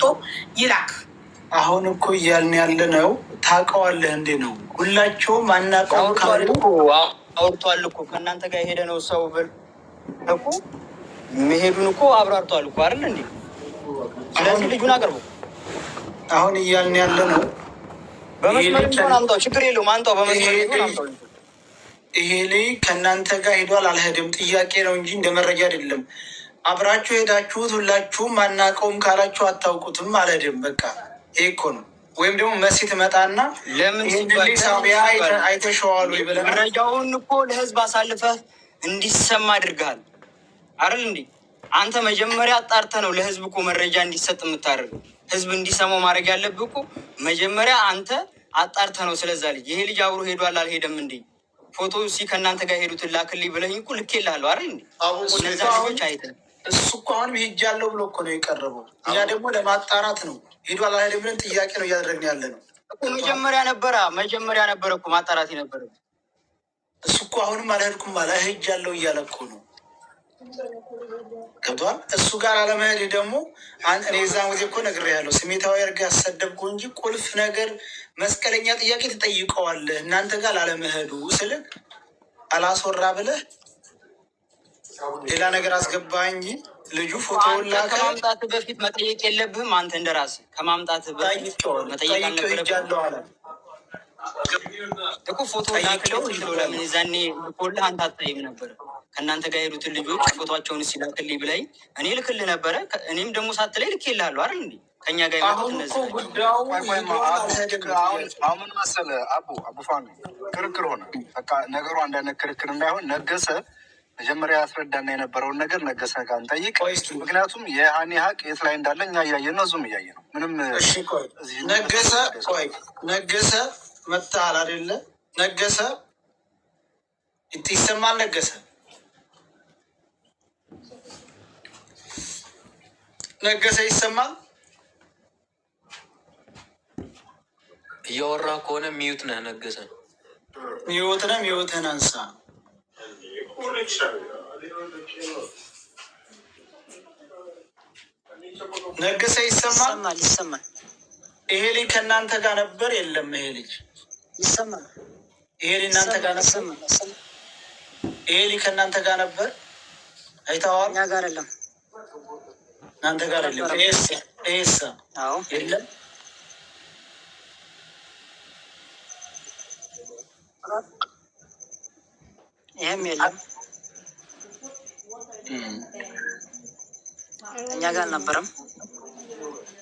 ወጥቶ ይላክ። አሁን እኮ እያልን ያለ ነው። ታውቀዋለህ እንዴ ነው? ሁላቸውም አናውቀውም ካሉ አውርቷል እኮ ከእናንተ ጋር የሄደ ነው ሰው ብል እኮ መሄዱን እኮ አብራርቷል እኮ አይደል እንዴ? ስለዚህ ልጁን አቅርቡ። አሁን እያልን ያለ ነው። በመስመር ቢሆን አምጣው፣ ችግር የለውም አምጣው። በመስመር ቢሆን አምጣው። ይሄ ልጅ ከእናንተ ጋር ሄዷል አልሄድም ጥያቄ ነው እንጂ እንደ መረጃ አይደለም። አብራችሁ ሄዳችሁት ሁላችሁም አናውቀውም ካላችሁ አታውቁትም አልሄድም። በቃ ይሄ እኮ ነው። ወይም ደግሞ መሲ ትመጣና ለምን ሳቢያ አይተሸዋል ወይ ብለህ መረጃውን እኮ ለህዝብ አሳልፈህ እንዲሰማ አድርገሃል አይደል እንዴ? አንተ መጀመሪያ አጣርተህ ነው ለህዝብ እኮ መረጃ እንዲሰጥ የምታደርገው። ህዝብ እንዲሰማው ማድረግ ያለብህ እኮ መጀመሪያ አንተ አጣርተህ ነው። ስለዛ ልጅ ይሄ ልጅ አብሮ ሄዷል አልሄደም እንዴ? ፎቶ ከእናንተ ጋር ሄዱትን ላክልኝ ብለኝ እኮ ልኬልሃለሁ አይደል እንዴ? እነዛ ልጆች አይተህ እሱ እኮ አሁንም ሄጃለሁ ብሎ እኮ ነው የቀረበው። እኛ ደግሞ ለማጣራት ነው ሄዷል አልሄደም ብለን ጥያቄ ነው እያደረግን ያለ ነው። መጀመሪያ ነበረ እኮ ማጣራት የነበረ እሱ እኮ አሁንም አልሄድኩም አለ ሄጃለሁ እያለ እኮ ነው። ገብቶሃል? እሱ ጋር አለመሄድ ደግሞ እኔ የዛን ጊዜ እኮ ነግሬሃለሁ። ስሜታዊ አድርገህ አሰደብኩ እንጂ ቁልፍ ነገር መስቀለኛ ጥያቄ ትጠይቀዋለህ። እናንተ ጋር ላለመሄዱ ስልክ አላስወራ ብለህ ሌላ ነገር አስገባ እንጂ ልጁ ፎቶውን ላከ። ከማምጣትህ በፊት መጠየቅ የለብህም አንተ እንደራስህ። ከማምጣትህ በፊት መጠየቅ አልነበረብህም እኮ። ፎቶ ላክለው ለምን ዛኔ ልኮልህ አንተ አታይም ነበረ? ከእናንተ ጋር የሄዱትን ልጆች ፎቶቸውን ሲላክልኝ ብለኝ እኔ ልክልህ ነበረ። እኔም ደግሞ ሳትለኝ ልኬልሃለሁ አይደል እንዴ? ከእኛ ጋር አሁን መሰለህ አቡፋን ክርክር ሆነ። በቃ ነገሩ አንዳንድ ክርክር እንዳይሆን ነገሰ መጀመሪያ ያስረዳና የነበረውን ነገር ነገሰ ጋር እንጠይቅ። ምክንያቱም የሀኒ ሀቅ የት ላይ እንዳለ እኛ እያየን ነው፣ ዙም እያየ ነው። ምንም ነገሰ መታል አይደለ? ነገሰ ይሰማል። ነገሰ ይሰማል። እያወራ ከሆነ ሚዩት ነህ ነገሰ። ሚዩትህን አንሳ። ነገሰ ይሰማል። ይሄ ልጅ ከእናንተ ጋር ነበር የለም? ይሄ ልጅ ይሰማል። ይሄ ልጅ እናንተ ጋር ነበር? ይሄ ልጅ ከእናንተ ጋር ነበር? አይተኸዋል? እኛ ጋር የለም። እናንተ ጋር የለም? ይሄሳ የለም? ይህም የለም። እኛ ጋር አልነበረም።